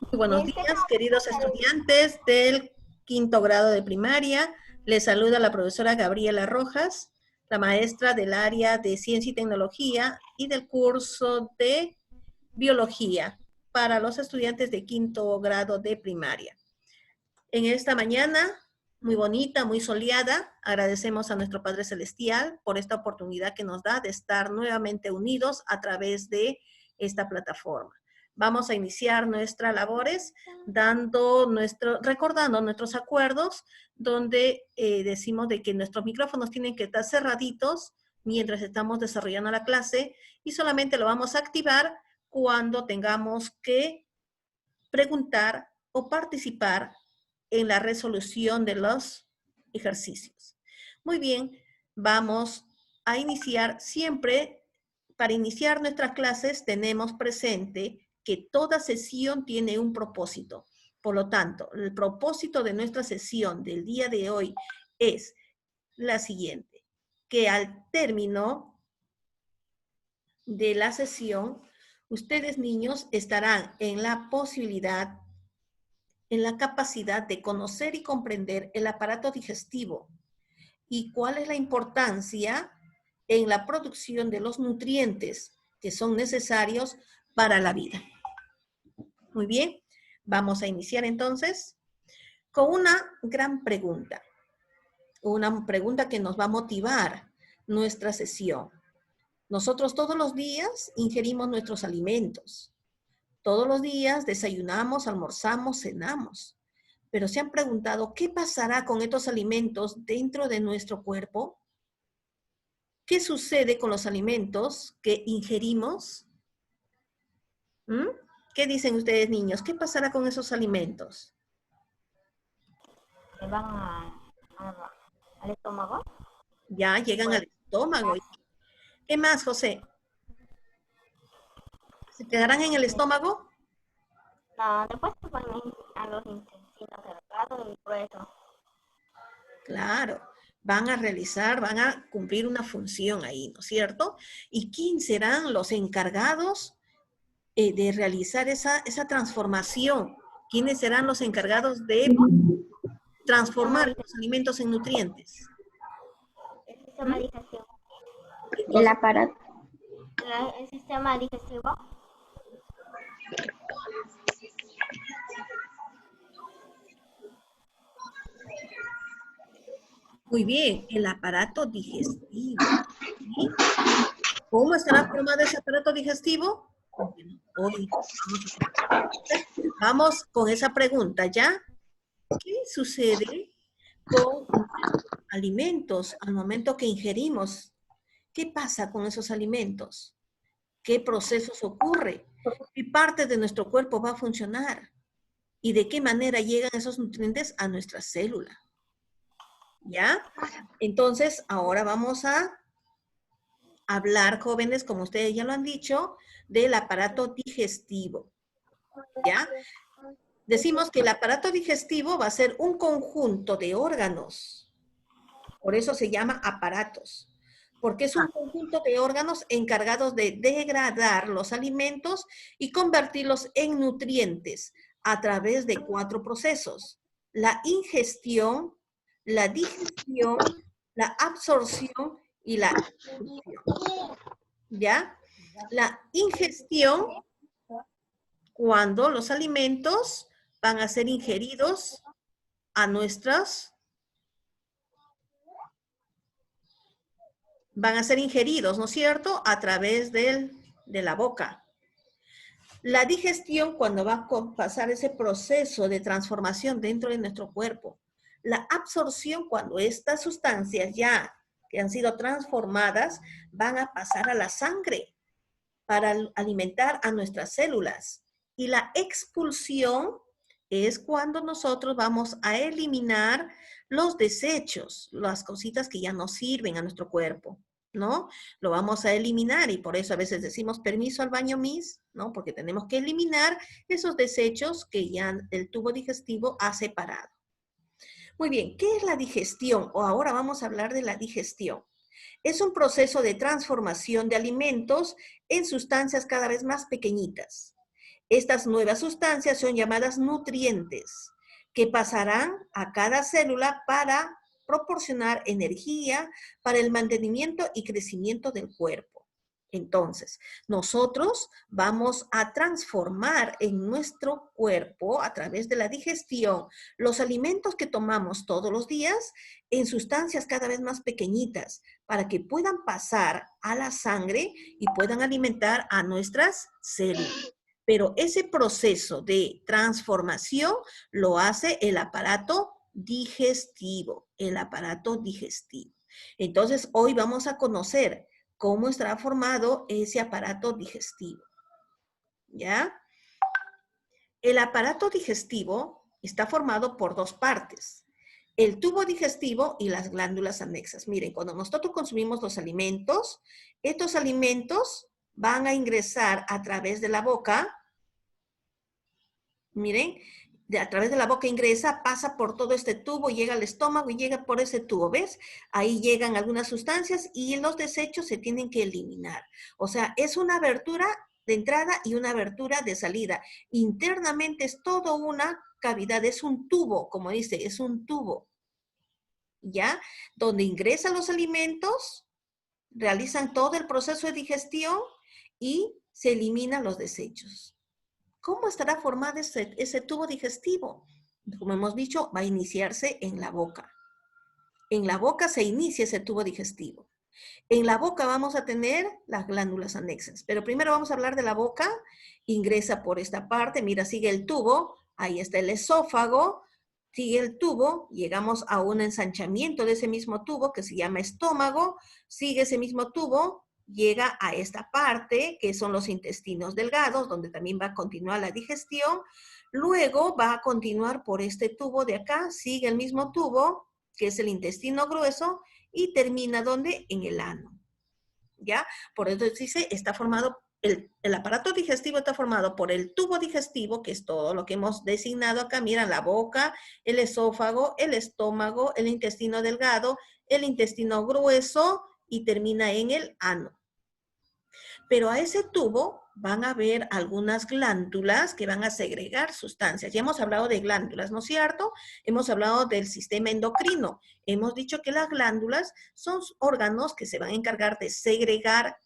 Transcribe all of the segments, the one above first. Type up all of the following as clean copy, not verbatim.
Muy buenos días, queridos estudiantes del quinto grado de primaria. Les saluda la profesora Gabriela Rojas, la maestra del área de Ciencia y Tecnología y del curso de Biología para los estudiantes de quinto grado de primaria. En esta mañana, muy bonita, muy soleada, agradecemos a nuestro Padre Celestial por esta oportunidad que nos da de estar nuevamente unidos a través de esta plataforma. Vamos a iniciar nuestras labores recordando nuestros acuerdos, donde decimos de que nuestros micrófonos tienen que estar cerraditos mientras estamos desarrollando la clase y solamente lo vamos a activar cuando tengamos que preguntar o participar en la resolución de los ejercicios. Muy bien, vamos a iniciar siempre. Para iniciar nuestras clases tenemos presente que toda sesión tiene un propósito. Por lo tanto, el propósito de nuestra sesión del día de hoy es la siguiente, que al término de la sesión, ustedes niños estarán en la posibilidad, en la capacidad de conocer y comprender el aparato digestivo y cuál es la importancia en la producción de los nutrientes que son necesarios para la vida. Muy bien, vamos a iniciar entonces con una gran pregunta. Una pregunta que nos va a motivar nuestra sesión. Nosotros todos los días ingerimos nuestros alimentos. Todos los días desayunamos, almorzamos, cenamos. Pero ¿se han preguntado qué pasará con estos alimentos dentro de nuestro cuerpo? ¿Qué sucede con los alimentos que ingerimos? ¿Mm? ¿Qué dicen ustedes, niños? ¿Qué pasará con esos alimentos? Que van al estómago. Ya llegan Pues al estómago. ¿Qué más, José? ¿Se quedarán en el estómago? no, después se van a los intestinos delgados y gruesos. Claro, van a cumplir una función ahí, ¿no es cierto? ¿Y quién serán los encargados de realizar esa transformación? ¿Quiénes serán los encargados de El sistema, transformar los alimentos en nutrientes? el sistema ¿Mm? digestivo. El Entonces, aparato. El sistema digestivo. muy bien, el aparato digestivo. ¿Sí? ¿Cómo estará formado ese aparato digestivo? Bueno, hoy vamos con esa pregunta, ¿ya? ¿Qué sucede con alimentos al momento que ingerimos? ¿Qué pasa con esos alimentos? ¿Qué procesos ocurre? ¿Qué parte de nuestro cuerpo va a funcionar? ¿Y de qué manera llegan esos nutrientes a nuestra célula? ¿Ya? Entonces, ahora vamos a hablar, jóvenes, como ustedes ya lo han dicho, del aparato digestivo. ¿Ya? Decimos que el aparato digestivo va a ser un conjunto de órganos. Por eso se llama aparatos. Porque es un conjunto de órganos encargados de degradar los alimentos y convertirlos en nutrientes a través de 4 procesos. La ingestión, la digestión, la absorción y la expulsión. ¿Ya? La ingestión, cuando los alimentos van a ser ingeridos a van a ser ingeridos, ¿no es cierto?, a través de la boca. La digestión, cuando va a pasar ese proceso de transformación dentro de nuestro cuerpo. La absorción, cuando estas sustancias ya que han sido transformadas van a pasar a la sangre para alimentar a nuestras células. Y la expulsión es cuando nosotros vamos a eliminar los desechos, las cositas que ya no sirven a nuestro cuerpo, ¿no? Lo vamos a eliminar y por eso a veces decimos permiso al baño, Miss, ¿no? Porque tenemos que eliminar esos desechos que ya el tubo digestivo ha separado. Muy bien, ¿qué es la digestión? O ahora vamos a hablar de la digestión. Es un proceso de transformación de alimentos en sustancias cada vez más pequeñitas. Estas nuevas sustancias son llamadas nutrientes, que pasarán a cada célula para proporcionar energía para el mantenimiento y crecimiento del cuerpo. Entonces, nosotros vamos a transformar en nuestro cuerpo, a través de la digestión, los alimentos que tomamos todos los días en sustancias cada vez más pequeñitas, para que puedan pasar a la sangre y puedan alimentar a nuestras células. Pero ese proceso de transformación lo hace el aparato digestivo, el aparato digestivo. Entonces, hoy vamos a conocer cómo estará formado ese aparato digestivo, ¿ya? El aparato digestivo está formado por dos partes, el tubo digestivo y las glándulas anexas. Miren, cuando nosotros consumimos los alimentos, estos alimentos van a ingresar a través de la boca. Miren, a través de la boca ingresa, pasa por todo este tubo, llega al estómago y llega por ese tubo, ¿ves? Ahí llegan algunas sustancias y los desechos se tienen que eliminar. O sea, es una abertura de entrada y una abertura de salida. Internamente es todo una cavidad, es un tubo, como dice, es un tubo, ¿ya? Donde ingresan los alimentos, realizan todo el proceso de digestión y se eliminan los desechos. ¿Cómo estará formado ese tubo digestivo? Como hemos dicho, va a iniciarse en la boca. En la boca se inicia ese tubo digestivo. En la boca vamos a tener las glándulas anexas. Pero primero vamos a hablar de la boca. Ingresa por esta parte. Mira, sigue el tubo. Ahí está el esófago. Sigue el tubo. Llegamos a un ensanchamiento de ese mismo tubo que se llama estómago. Sigue ese mismo tubo. Llega a esta parte, que son los intestinos delgados, donde también va a continuar la digestión. Luego va a continuar por este tubo de acá, sigue el mismo tubo, que es el intestino grueso, y termina ¿dónde? En el ano. ¿Ya? Por eso dice, está formado, el aparato digestivo está formado por el tubo digestivo, que es todo lo que hemos designado acá. Mira, la boca, el esófago, el estómago, el intestino delgado, el intestino grueso, y termina en el ano. Pero a ese tubo van a haber algunas glándulas que van a segregar sustancias. Ya hemos hablado de glándulas, ¿no es cierto? Hemos hablado del sistema endocrino. Hemos dicho que las glándulas son órganos que se van a encargar de segregar,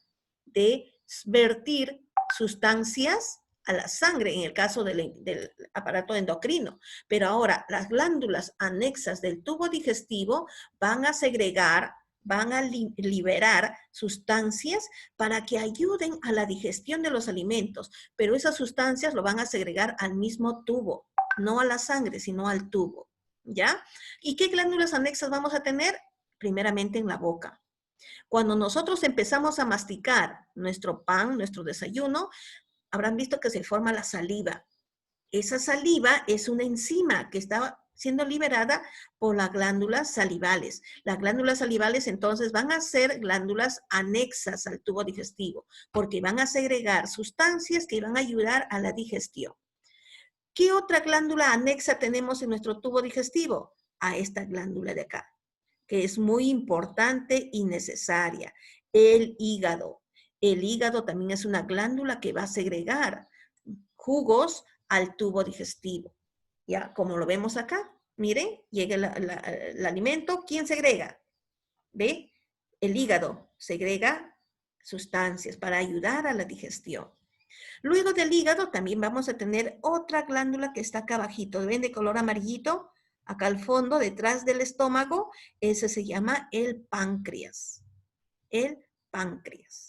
de vertir sustancias a la sangre, en el caso del aparato endocrino. Pero ahora, las glándulas anexas del tubo digestivo van a segregar, van a liberar sustancias para que ayuden a la digestión de los alimentos, pero esas sustancias lo van a segregar al mismo tubo, no a la sangre, sino al tubo, ¿ya? ¿Y qué glándulas anexas vamos a tener? Primeramente en la boca. Cuando nosotros empezamos a masticar nuestro pan, nuestro desayuno, habrán visto que se forma la saliva. Esa saliva es una enzima que está siendo liberada por las glándulas salivales. Las glándulas salivales entonces van a ser glándulas anexas al tubo digestivo, porque van a segregar sustancias que van a ayudar a la digestión. ¿Qué otra glándula anexa tenemos en nuestro tubo digestivo? A esta glándula de acá, que es muy importante y necesaria, el hígado. El hígado también es una glándula que va a segregar jugos al tubo digestivo. Ya, como lo vemos acá, miren, llega el alimento, ¿quién segrega? ¿Ve? El hígado segrega sustancias para ayudar a la digestión. Luego del hígado también vamos a tener otra glándula que está acá abajito, ¿ven? De color amarillito, acá al fondo, detrás del estómago, ese se llama el páncreas. El páncreas.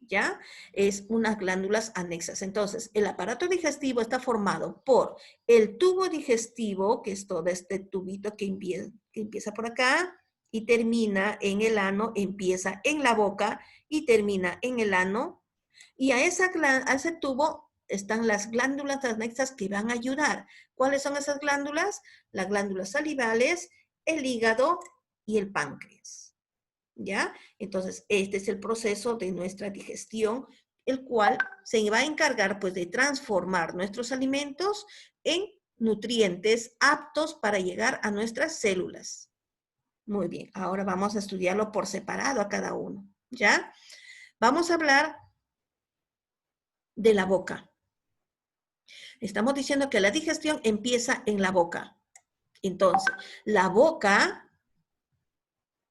¿Ya? Es unas glándulas anexas. Entonces, el aparato digestivo está formado por el tubo digestivo, que es todo este tubito que empieza por acá y termina en el ano, empieza en la boca y termina en el ano. Y a ese tubo están las glándulas anexas que van a ayudar. ¿Cuáles son esas glándulas? Las glándulas salivales, el hígado y el páncreas. ¿Ya? Entonces, este es el proceso de nuestra digestión, el cual se va a encargar, pues, de transformar nuestros alimentos en nutrientes aptos para llegar a nuestras células. Muy bien, ahora vamos a estudiarlo por separado a cada uno, ¿ya? Vamos a hablar de la boca. Estamos diciendo que la digestión empieza en la boca. Entonces, la boca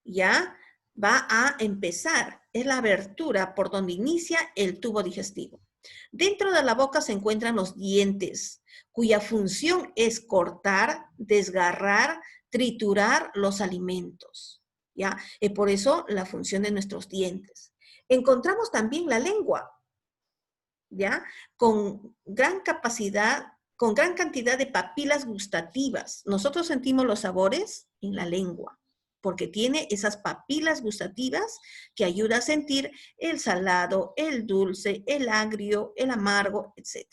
ya va a empezar, es la abertura por donde inicia el tubo digestivo. Dentro de la boca se encuentran los dientes, cuya función es cortar, desgarrar, triturar los alimentos, ¿ya? Y por eso la función de nuestros dientes. Encontramos también la lengua, ¿ya? Con gran capacidad, con gran cantidad de papilas gustativas. Nosotros sentimos los sabores en la lengua, porque tiene esas papilas gustativas que ayudan a sentir el salado, el dulce, el agrio, el amargo, etc.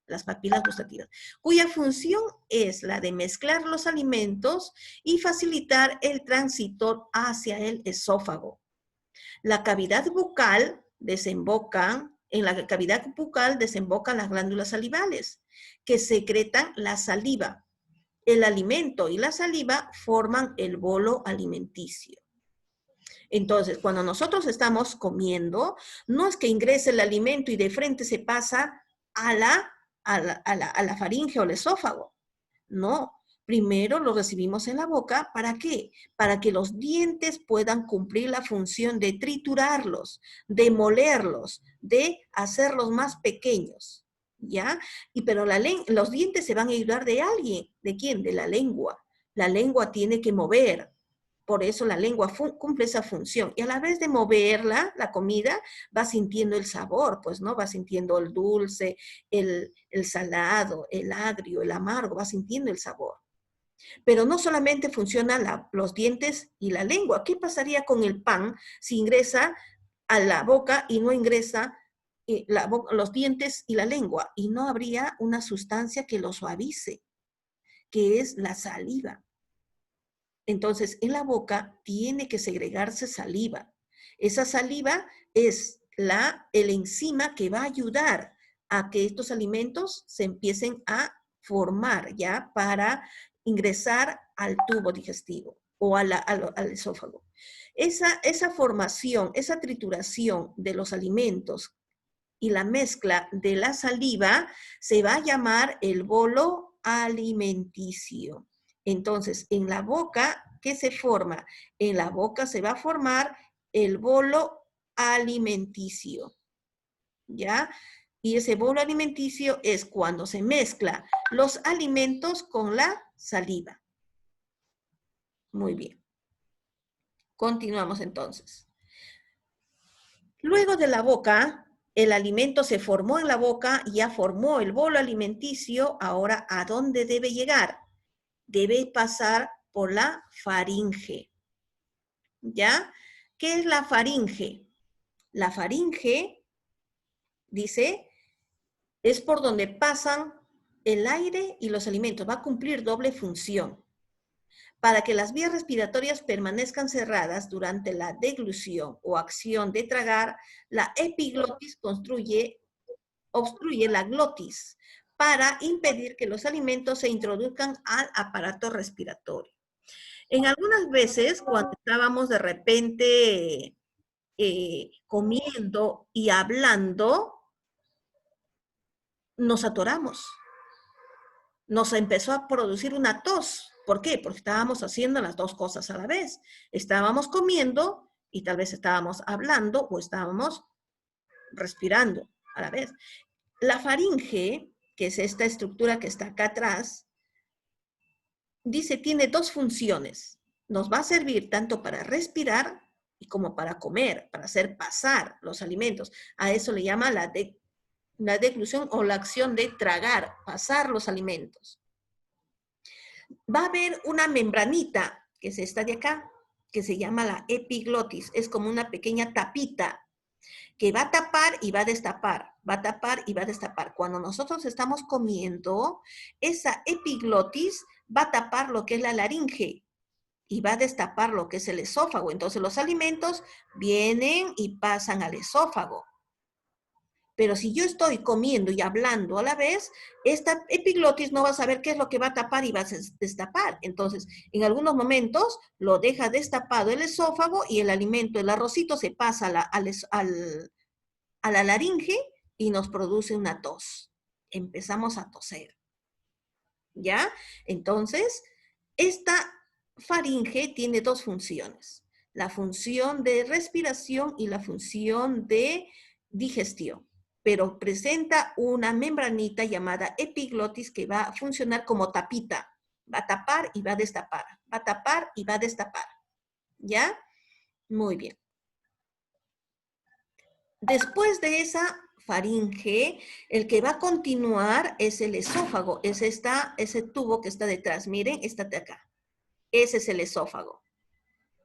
Las papilas gustativas, cuya función es la de mezclar los alimentos y facilitar el tránsito hacia el esófago. La cavidad bucal desemboca, en la cavidad bucal desembocan las glándulas salivales, que secretan la saliva. El alimento y la saliva forman el bolo alimenticio. Entonces, cuando nosotros estamos comiendo, no es que ingrese el alimento y de frente se pasa a la faringe o el esófago. No, primero lo recibimos en la boca. ¿Para qué? Para que los dientes puedan cumplir la función de triturarlos, de molerlos, de hacerlos más pequeños, ¿ya? Pero los dientes se van a ayudar de alguien. ¿De quién? De la lengua. La lengua tiene que mover. Por eso la lengua cumple esa función. Y a la vez de moverla, la comida, va sintiendo el sabor, pues, ¿no? Va sintiendo el dulce, el salado, el agrio, el amargo, va sintiendo el sabor. Pero no solamente funcionan los dientes y la lengua. ¿Qué pasaría con el pan si ingresa a la boca y no ingresa los dientes y la lengua? Y no habría una sustancia que lo suavice, que es la saliva. Entonces, en la boca tiene que segregarse saliva. Esa saliva es el enzima que va a ayudar a que estos alimentos se empiecen a formar ya para ingresar al tubo digestivo o al esófago. Esa formación, esa trituración de los alimentos y la mezcla de la saliva se va a llamar el bolo alimenticio. Entonces, en la boca, ¿qué se forma? En la boca se va a formar el bolo alimenticio, ¿ya? Y ese bolo alimenticio es cuando se mezcla los alimentos con la saliva. Muy bien. Continuamos entonces. Luego de la boca, el alimento se formó en la boca, ya formó el bolo alimenticio. Ahora, ¿a dónde debe llegar? Debe pasar por la faringe. ¿Ya? ¿Qué es la faringe? La faringe, dice, es por donde pasan el aire y los alimentos. Va a cumplir doble función. Para que las vías respiratorias permanezcan cerradas durante la deglución o acción de tragar, la epiglotis obstruye la glotis para impedir que los alimentos se introduzcan al aparato respiratorio. En algunas veces, cuando estábamos de repente comiendo y hablando, nos atoramos. Nos empezó a producir una tos. ¿Por qué? Porque estábamos haciendo las dos cosas a la vez. Estábamos comiendo y tal vez estábamos hablando o estábamos respirando a la vez. La faringe, que es esta estructura que está acá atrás, dice, tiene dos funciones. Nos va a servir tanto para respirar y como para comer, para hacer pasar los alimentos. A eso le llama la deglución o la acción de tragar, pasar los alimentos. Va a haber una membranita, que es esta de acá, que se llama la epiglotis. Es como una pequeña tapita que va a tapar y va a destapar, va a tapar y va a destapar. Cuando nosotros estamos comiendo, esa epiglotis va a tapar lo que es la laringe y va a destapar lo que es el esófago. Entonces los alimentos vienen y pasan al esófago. Pero si yo estoy comiendo y hablando a la vez, esta epiglotis no va a saber qué es lo que va a tapar y va a destapar. Entonces, en algunos momentos lo deja destapado el esófago y el alimento, el arrocito, se pasa a la laringe y nos produce una tos. empezamos a toser. ¿Ya? Entonces, esta faringe tiene dos funciones. La función de respiración y la función de digestión. Pero presenta una membranita llamada epiglotis que va a funcionar como tapita. Va a tapar y va a destapar. Va a tapar y va a destapar. ¿Ya? Muy bien. Después de esa faringe, el que va a continuar es el esófago. Es ese tubo que está detrás. Miren, está de acá. Ese es el esófago,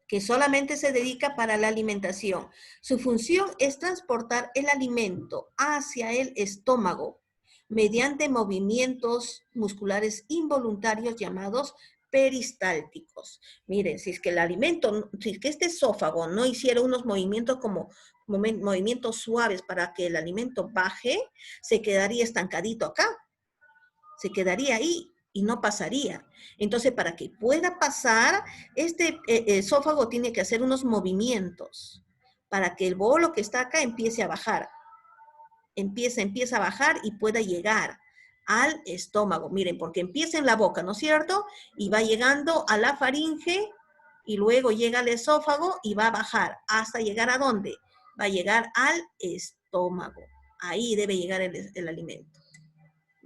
que solamente se dedica para la alimentación. Su función es transportar el alimento hacia el estómago mediante movimientos musculares involuntarios llamados peristálticos. Miren, si es que el alimento, si es que este esófago no hiciera unos movimientos como movimientos suaves para que el alimento baje, se quedaría estancadito acá. Se quedaría ahí y no pasaría. Entonces, para que pueda pasar, este esófago tiene que hacer unos movimientos para que el bolo que está acá empiece a bajar. Empieza a bajar y pueda llegar al estómago. Miren, porque empieza en la boca, ¿no es cierto? Y va llegando a la faringe y luego llega al esófago y va a bajar hasta llegar ¿a dónde? Va a llegar al estómago. Ahí debe llegar el alimento.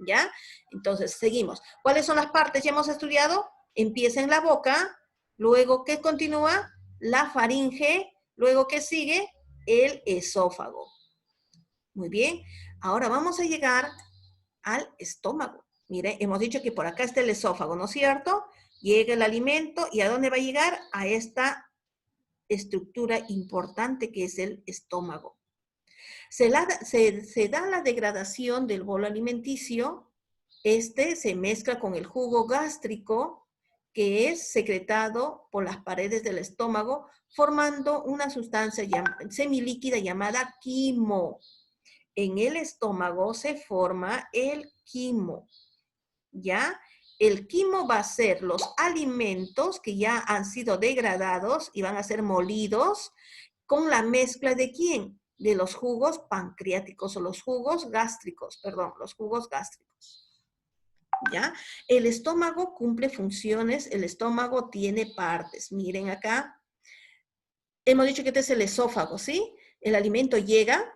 ¿Ya? Entonces, seguimos. ¿Cuáles son las partes? Ya hemos estudiado. Empieza en la boca, luego, ¿qué continúa? La faringe, luego, ¿qué sigue? El esófago. Muy bien. Ahora vamos a llegar al estómago. Mire, hemos dicho que por acá está el esófago, ¿no es cierto? Llega el alimento, ¿y a dónde va a llegar? A esta estructura importante que es el estómago. Se da la degradación del bolo alimenticio. Este se mezcla con el jugo gástrico que es secretado por las paredes del estómago, formando una sustancia semilíquida llamada quimo. En el estómago se forma el quimo, ¿ya? El quimo va a ser los alimentos que ya han sido degradados y van a ser molidos con la mezcla de ¿quién? De los jugos pancreáticos o los jugos gástricos, perdón, los jugos gástricos. ¿Ya? El estómago cumple funciones, el estómago tiene partes. Miren acá, hemos dicho que este es el esófago, ¿sí? El alimento llega,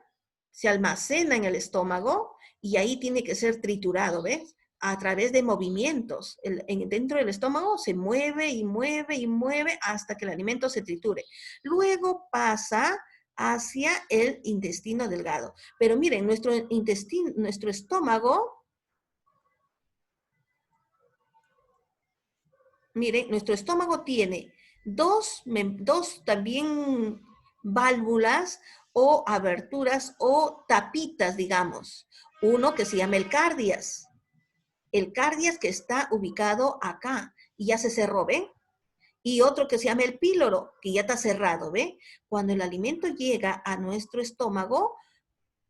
se almacena en el estómago y ahí tiene que ser triturado, ¿ves? A través de movimientos. Dentro del estómago se mueve y mueve y mueve hasta que el alimento se triture. Luego pasa hacia el intestino delgado. Pero miren, nuestro estómago, miren, nuestro estómago tiene dos también válvulas o aberturas o tapitas, digamos. Uno que se llama el cardias. El cardias que está ubicado acá y ya se cerró, ¿ven? Y otro que se llama el píloro, que ya está cerrado, ¿ven? Cuando el alimento llega a nuestro estómago,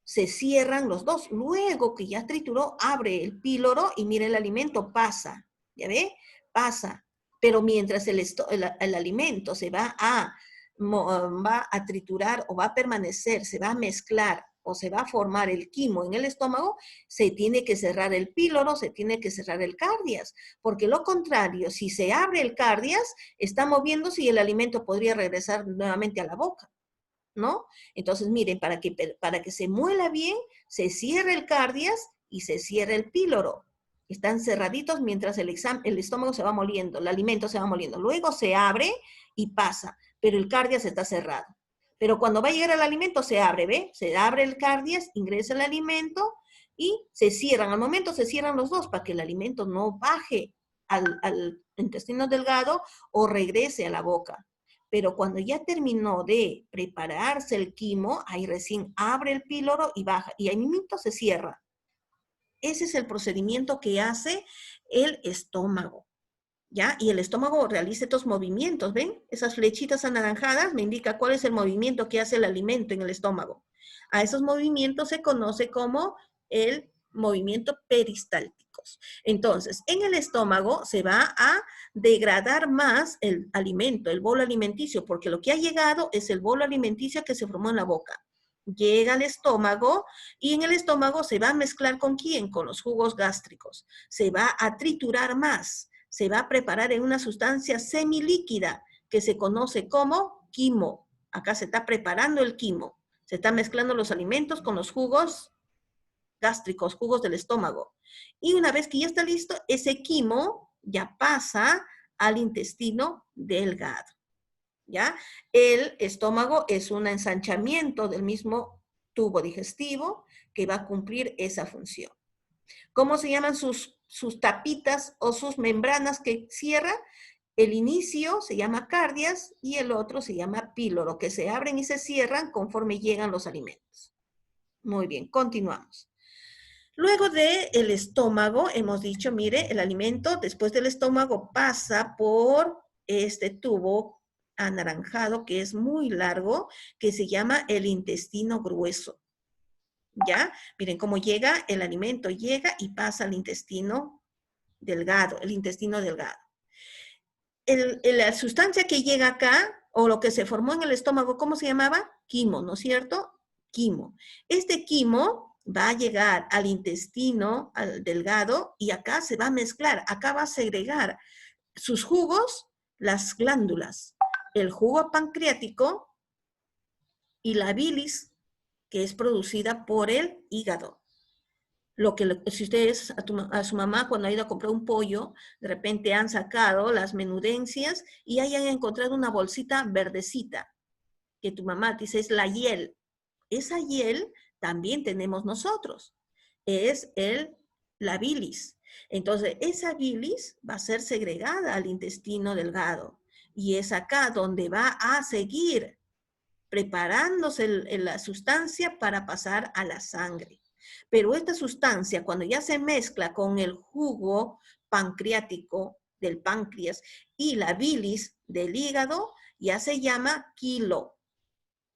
se cierran los dos. Luego que ya trituró, abre el píloro y mira el alimento, pasa. ¿Ya ve? Pasa. Pero mientras el alimento se va a triturar o va a permanecer, se va a mezclar o se va a formar el quimo en el estómago, se tiene que cerrar el píloro, se tiene que cerrar el cardias, porque lo contrario, si se abre el cardias, está moviéndose y el alimento podría regresar nuevamente a la boca, ¿no? Entonces, miren, para que se muela bien, se cierra el cardias y se cierra el píloro. Están cerraditos mientras el estómago se va moliendo, el alimento se va moliendo. Luego se abre y pasa, pero el cardias está cerrado. Pero cuando va a llegar el alimento se abre, ¿ve? Se abre el cardias, ingresa el alimento y se cierran. Al momento se cierran los dos para que el alimento no baje al intestino delgado o regrese a la boca. Pero cuando ya terminó de prepararse el quimo, ahí recién abre el píloro y baja. Y ahí mismo se cierra. Ese es el procedimiento que hace el estómago, ¿ya? Y el estómago realiza estos movimientos, ¿ven? Esas flechitas anaranjadas me indican cuál es el movimiento que hace el alimento en el estómago. A esos movimientos se conoce como el movimiento peristálticos. Entonces, en el estómago se va a degradar más el alimento, el bolo alimenticio, porque lo que ha llegado es el bolo alimenticio que se formó en la boca. llega al estómago y en el estómago se va a mezclar ¿con quién? Con los jugos gástricos. Se va a triturar más, se va a preparar en una sustancia semilíquida que se conoce como quimo. Acá se está preparando el quimo. Se están mezclando los alimentos con los jugos gástricos, jugos del estómago. Y una vez que ya está listo, ese quimo ya pasa al intestino delgado. ¿Ya? El estómago es un ensanchamiento del mismo tubo digestivo que va a cumplir esa función. ¿Cómo se llaman sus tapitas o sus membranas que cierra? El inicio se llama cardias y el otro se llama píloro, que se abren y se cierran conforme llegan los alimentos. Muy bien, continuamos. Luego del estómago, hemos dicho, mire, el alimento después del estómago pasa por este tubo anaranjado que es muy largo, que se llama el intestino grueso. ¿Ya? Miren cómo llega el alimento, llega y pasa al intestino delgado, el intestino delgado. La sustancia que llega acá, o lo que se formó en el estómago, ¿cómo se llamaba? Quimo, ¿no es cierto? Quimo. Este quimo va a llegar al intestino al delgado y acá se va a mezclar, acá va a segregar sus jugos, las glándulas, el jugo pancreático y la bilis que es producida por el hígado. Lo que si ustedes a su mamá cuando ha ido a comprar un pollo, de repente han sacado las menudencias y hayan encontrado una bolsita verdecita, que tu mamá dice es la hiel. Esa hiel también tenemos nosotros, es la bilis. Entonces, esa bilis va a ser segregada al intestino delgado y es acá donde va a seguir preparándose la sustancia para pasar a la sangre. Pero esta sustancia, cuando ya se mezcla con el jugo pancreático del páncreas y la bilis del hígado, ya se llama quilo.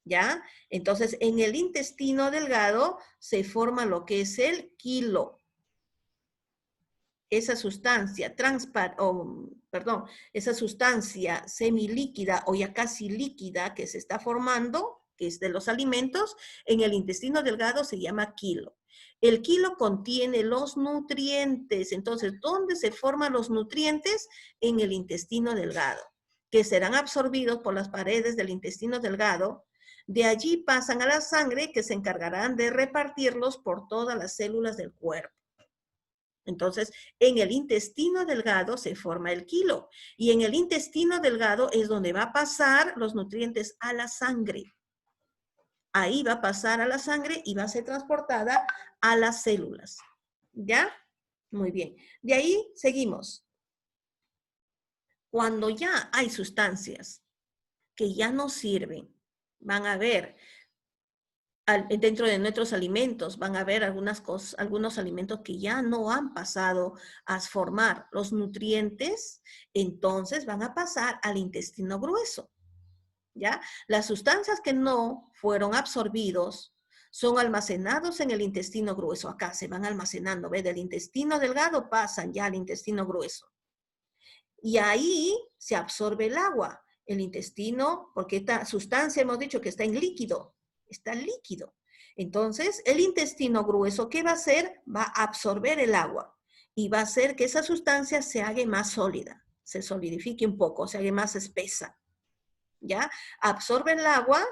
¿Ya? Entonces, en el intestino delgado se forma lo que es el quilo. Esa sustancia esa sustancia semilíquida o ya casi líquida que se está formando, que es de los alimentos, en el intestino delgado se llama quilo. El quilo contiene los nutrientes. Entonces, ¿dónde se forman los nutrientes? En el intestino delgado, que serán absorbidos por las paredes del intestino delgado. De allí pasan a la sangre, que se encargarán de repartirlos por todas las células del cuerpo. Entonces, en el intestino delgado se forma el quilo y en el intestino delgado es donde va a pasar los nutrientes a la sangre. Ahí va a pasar a la sangre y va a ser transportada a las células. ¿Ya? Muy bien. De ahí seguimos. Cuando ya hay sustancias que ya no sirven, van a ver dentro de nuestros alimentos van a haber algunos alimentos que ya no han pasado a formar los nutrientes, entonces van a pasar al intestino grueso, ¿ya? Las sustancias que no fueron absorbidos son almacenados en el intestino grueso. Acá se van almacenando, ¿ve? Del intestino delgado pasan ya al intestino grueso. Y ahí se absorbe el agua, el intestino, porque esta sustancia hemos dicho que está en líquido. Está líquido. Entonces, el intestino grueso, ¿qué va a hacer? Va a absorber el agua y va a hacer que esa sustancia se haga más sólida, se solidifique un poco, se haga más espesa. ¿Ya? Absorbe el agua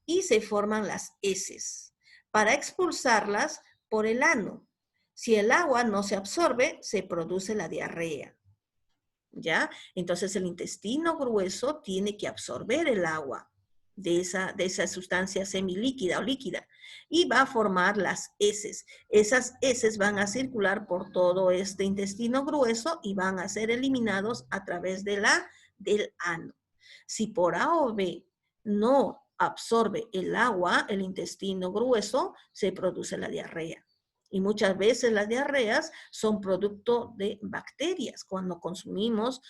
y se forman las heces para expulsarlas por el ano. Si el agua no se absorbe, se produce la diarrea. ¿Ya? Entonces, el intestino grueso tiene que absorber el agua de esa sustancia semilíquida o líquida y va a formar las heces. Esas heces van a circular por todo este intestino grueso y van a ser eliminados a través del ano. Si por A o B no absorbe el agua, el intestino grueso, se produce la diarrea. Y muchas veces las diarreas son producto de bacterias. Cuando consumimos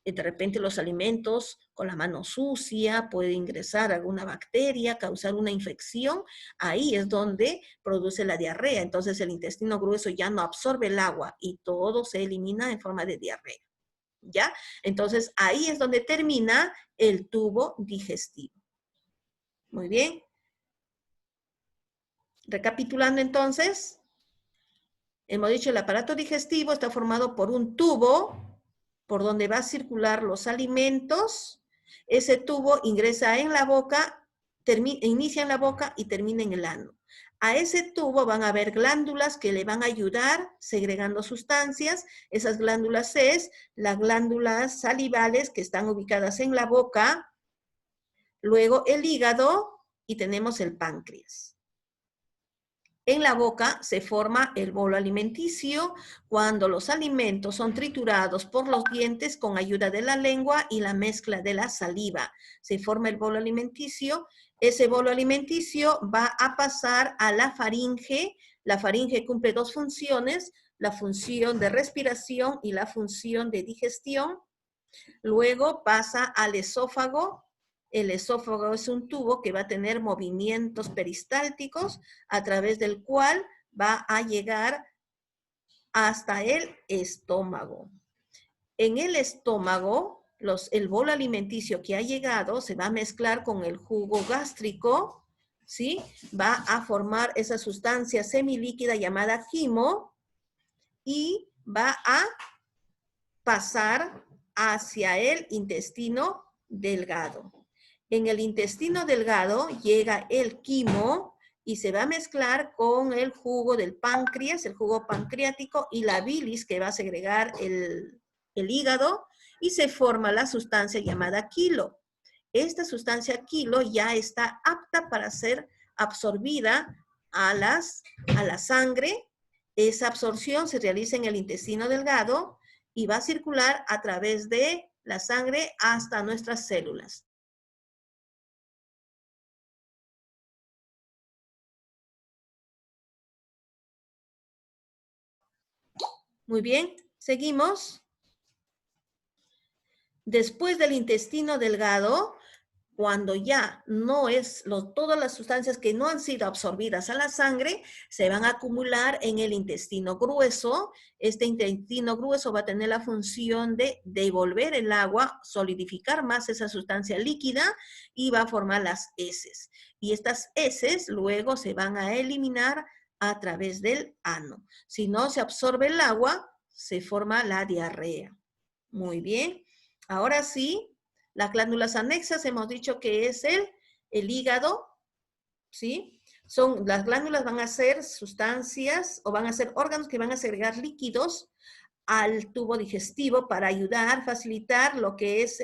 de repente los alimentos con la mano sucia, puede ingresar alguna bacteria, causar una infección, ahí es donde produce la diarrea. Entonces el intestino grueso ya no absorbe el agua y todo se elimina en forma de diarrea. ¿Ya? Entonces ahí es donde termina el tubo digestivo. Muy bien. Recapitulando entonces, hemos dicho el aparato digestivo está formado por un tubo por donde va a circular los alimentos. Ese tubo ingresa en la boca, inicia en la boca y termina en el ano. A ese tubo van a haber glándulas que le van a ayudar segregando sustancias. Esas glándulas es las glándulas salivales que están ubicadas en la boca, luego el hígado y tenemos el páncreas. En la boca se forma el bolo alimenticio cuando los alimentos son triturados por los dientes con ayuda de la lengua y la mezcla de la saliva. Se forma el bolo alimenticio. Ese bolo alimenticio va a pasar a la faringe. La faringe cumple dos funciones, la función de respiración y la función de digestión. Luego pasa al esófago. El esófago es un tubo que va a tener movimientos peristálticos a través del cual va a llegar hasta el estómago. En el estómago, el bolo alimenticio que ha llegado se va a mezclar con el jugo gástrico, ¿sí? Va a formar esa sustancia semilíquida llamada quimo y va a pasar hacia el intestino delgado. En el intestino delgado llega el quimo y se va a mezclar con el jugo del páncreas, el jugo pancreático y la bilis que va a segregar el hígado y se forma la sustancia llamada quilo. Esta sustancia quilo ya está apta para ser absorbida a la sangre. Esa absorción se realiza en el intestino delgado y va a circular a través de la sangre hasta nuestras células. Muy bien, seguimos. Después del intestino delgado, cuando ya no es todas las sustancias que no han sido absorbidas a la sangre, se van a acumular en el intestino grueso. Este intestino grueso va a tener la función de devolver el agua, solidificar más esa sustancia líquida y va a formar las heces. Y estas heces luego se van a eliminar a través del ano. Si no se absorbe el agua, se forma la diarrea. Muy bien. Ahora sí. Las glándulas anexas hemos dicho que es el hígado, ¿sí? Las glándulas van a ser sustancias o van a ser órganos que van a segregar líquidos al tubo digestivo para ayudar, facilitar lo que es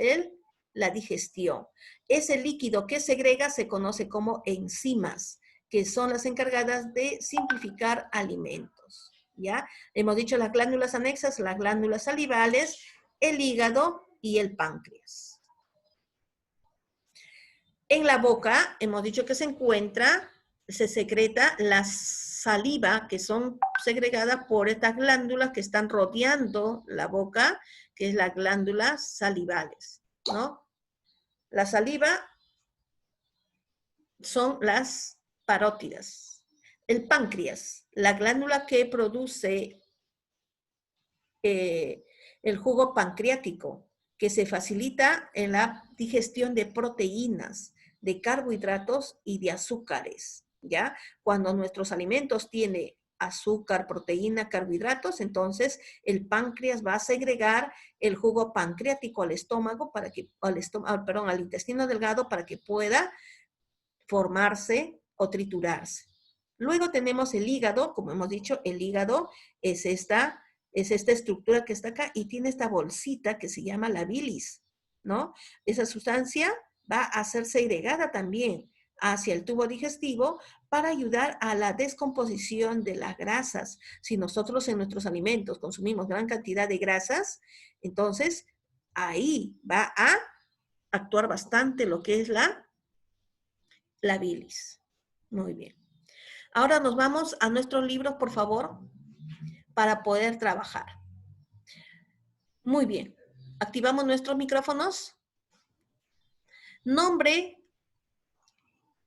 la digestión. Ese líquido que segrega se conoce como enzimas, que son las encargadas de simplificar alimentos, ¿ya? Hemos dicho las glándulas anexas, las glándulas salivales, el hígado y el páncreas. En la boca, hemos dicho que se secreta la saliva, que son segregadas por estas glándulas que están rodeando la boca, que es las glándulas salivales, ¿no? La saliva son las parótidas. El páncreas, la glándula que produce el jugo pancreático, que se facilita en la digestión de proteínas, de carbohidratos y de azúcares, ¿ya? Cuando nuestros alimentos tienen azúcar, proteína, carbohidratos, entonces el páncreas va a segregar el jugo pancreático al estómago, al intestino delgado para que pueda formarse o triturarse. Luego tenemos el hígado, como hemos dicho, el hígado es esta estructura que está acá y tiene esta bolsita que se llama la bilis, ¿no? Esa sustancia va a ser segregada también hacia el tubo digestivo para ayudar a la descomposición de las grasas. Si nosotros en nuestros alimentos consumimos gran cantidad de grasas, entonces ahí va a actuar bastante lo que es la bilis. Muy bien. Ahora nos vamos a nuestros libros, por favor, para poder trabajar. Muy bien. Activamos nuestros micrófonos. Nombre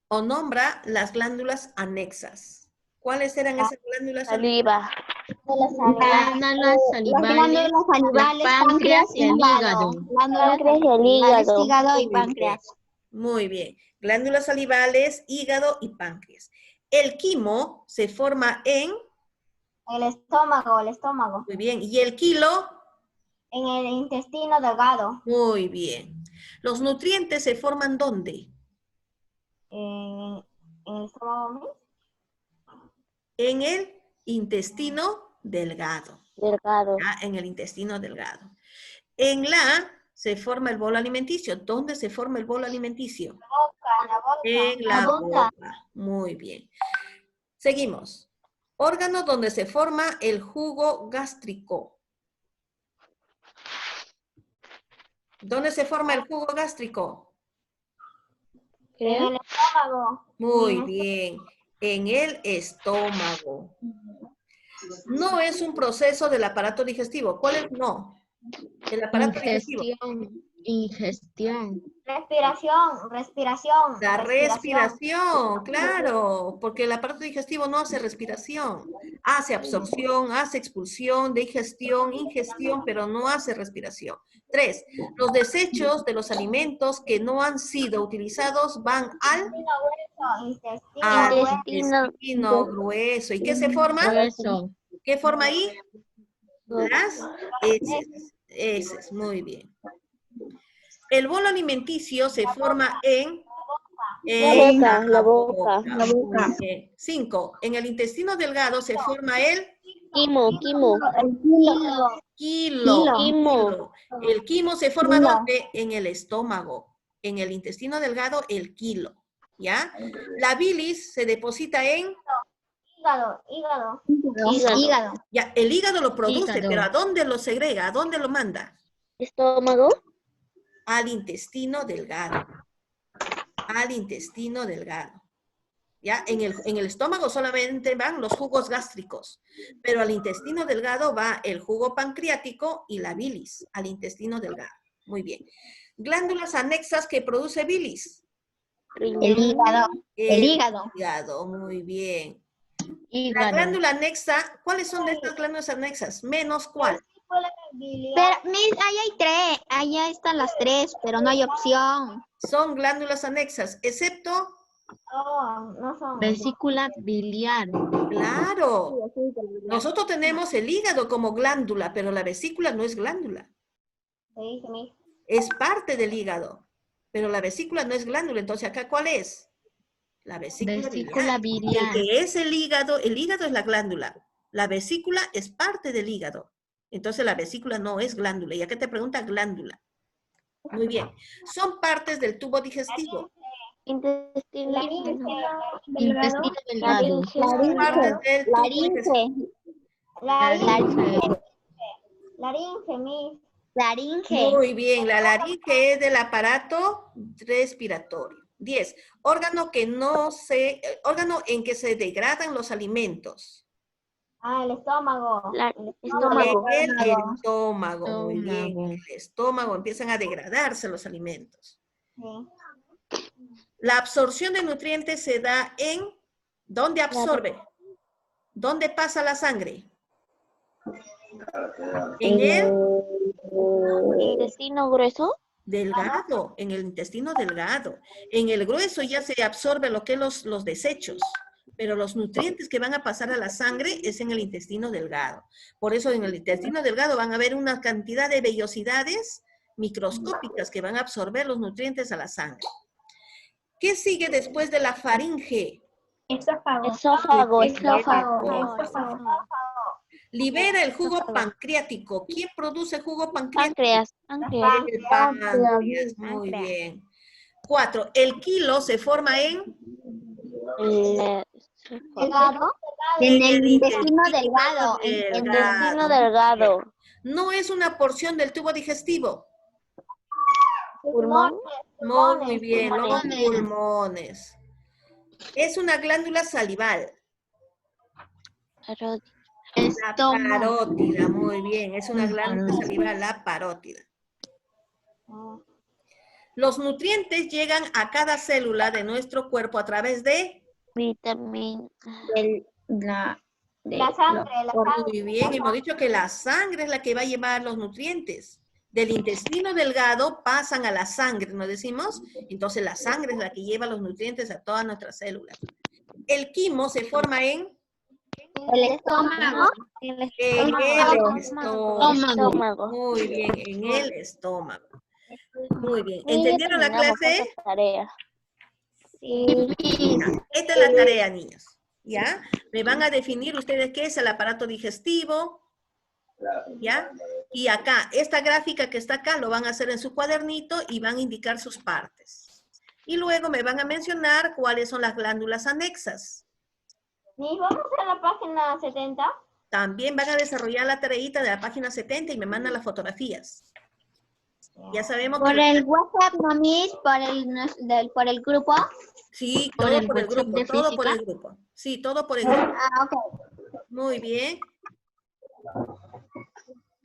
o nombra las glándulas anexas. ¿Cuáles eran esas glándulas? Saliva. Glándulas salivales, el páncreas y el hígado. Hígado y páncreas. Muy bien. Glándulas salivales, hígado y páncreas. El quimo se forma en... El estómago. Muy bien. ¿Y el kilo? En el intestino delgado. Muy bien. ¿Los nutrientes se forman dónde? En el estómago. En el intestino delgado. Delgado. ¿Ya? En el intestino delgado. En la se forma el bolo alimenticio. ¿Dónde se forma el bolo alimenticio? En la boca. Muy bien. Seguimos. Órgano donde se forma el jugo gástrico. ¿Dónde se forma el jugo gástrico? En el estómago. Muy bien. En el estómago. No es un proceso del aparato digestivo. ¿Cuál es no? El aparato digestivo. Ingestión. Respiración. La respiración, claro, porque el aparato digestivo no hace respiración. Hace absorción, hace expulsión, digestión, ingestión, pero no hace respiración. 3. Los desechos de los alimentos que no han sido utilizados van al intestino grueso. ¿Y qué se forma? Grueso. ¿Qué forma ahí? Las heces. Muy bien. El bolo alimenticio se forma en La boca. 5. En el intestino delgado se forma el Quimo. quilo. El quimo se forma ¿dónde? En el estómago. En el intestino delgado, el quilo. ¿Ya? La bilis se deposita en... Hígado. Ya, el hígado lo produce, pero ¿a dónde lo segrega? ¿A dónde lo manda? Estómago. Al intestino delgado. Al intestino delgado. ¿Ya? En el estómago solamente van los jugos gástricos, pero al intestino delgado va el jugo pancreático y la bilis, al intestino delgado. Muy bien. Glándulas anexas que produce bilis. El hígado. El hígado, muy bien. La glándula anexa, ¿cuáles son de estas glándulas anexas? Menos ¿cuál? Pero, Miss, ahí hay 3. Allá están las 3, pero no hay opción. Son glándulas anexas, excepto... No son. Vesícula biliar. Claro. Nosotros tenemos el hígado como glándula, pero la vesícula no es glándula. Es parte del hígado, pero la vesícula no es glándula. Entonces, ¿acá cuál es? La vesícula biliar. El que es el hígado es la glándula. La vesícula es parte del hígado. Entonces, la vesícula no es glándula. ¿Y acá te pregunta glándula? Muy bien. Son partes del tubo digestivo. Intestino delgado. Laringe. Muy bien, la laringe es del aparato respiratorio. 10. Órgano en que se degradan los alimentos. El estómago. El estómago, muy bien. En el estómago empiezan a degradarse los alimentos. Sí. La absorción de nutrientes se da en... ¿Dónde absorbe? ¿Dónde pasa la sangre? En el intestino grueso. Delgado, en el intestino delgado. En el grueso ya se absorbe lo que es los desechos, pero los nutrientes que van a pasar a la sangre es en el intestino delgado. Por eso en el intestino delgado van a haber una cantidad de vellosidades microscópicas que van a absorber los nutrientes a la sangre. ¿Qué sigue después de la faringe? Esófago. Libera el jugo pancreático. ¿Quién produce jugo pancreático? Páncreas. El páncreas. Muy bien. 4. El kilo se forma en... En el intestino delgado. No es una porción del tubo digestivo. Pulmón. Muy bien, los pulmones. Es una glándula salival. La parótida, muy bien. Es una glándula salival, la parótida. Los nutrientes llegan a cada célula de nuestro cuerpo a través de... Vitamina. La sangre. Muy bien, hemos dicho que la sangre es la que va a llevar los nutrientes. Del intestino delgado pasan a la sangre, ¿no decimos? Entonces la sangre es la que lleva los nutrientes a todas nuestras células. El quimo se forma en El estómago. El el estómago. Muy bien, en el estómago. Muy bien. Sí, ¿Entendieron la terminamos, clase? falta tarea. Sí. Esta es la tarea, niños. ¿Ya? Me van a definir ustedes qué es el aparato digestivo. ¿Ya? Y acá, esta gráfica que está acá, lo van a hacer en su cuadernito y van a indicar sus partes. Y luego me van a mencionar cuáles son las glándulas anexas. Ni vamos a la página 70. También van a desarrollar la tareita de la página 70 y me mandan las fotografías. Ya sabemos Por que... el WhatsApp, no, Miss, por el grupo. Sí, por todo el por el WhatsApp grupo, de todo por física. el grupo. Sí, todo por el grupo. Ah, ok. Muy bien.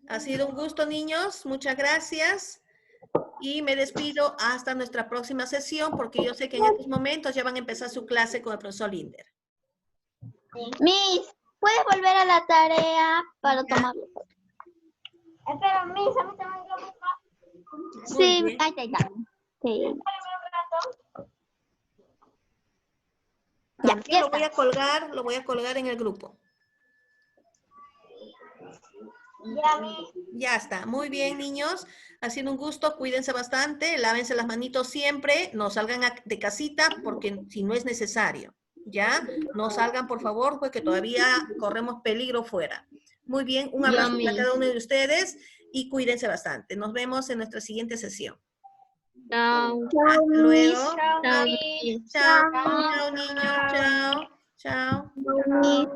Ha sido un gusto, niños. Muchas gracias. Y me despido hasta nuestra próxima sesión porque yo sé que en estos momentos ya van a empezar su clase con el profesor Linder. Miss, ¿puede volver a la tarea para tomarlo? Espera, Miss, a mí también me gusta. Sí, bien. ahí está. Sí. Espérame un rato. También Ya lo voy a colgar en el grupo. Ya, Miss. Ya está. Muy bien, niños. Ha sido un gusto. Cuídense bastante. Lávense las manitos siempre. No salgan de casita porque si no es necesario. ¿Ya? No salgan, por favor, porque todavía corremos peligro fuera. Muy bien. Un abrazo para cada uno de ustedes y cuídense bastante. Nos vemos en nuestra siguiente sesión. Chao. Hasta luego. Chao, Chao, Miss. Chao, chao, niños. Chao. Chao. Miss.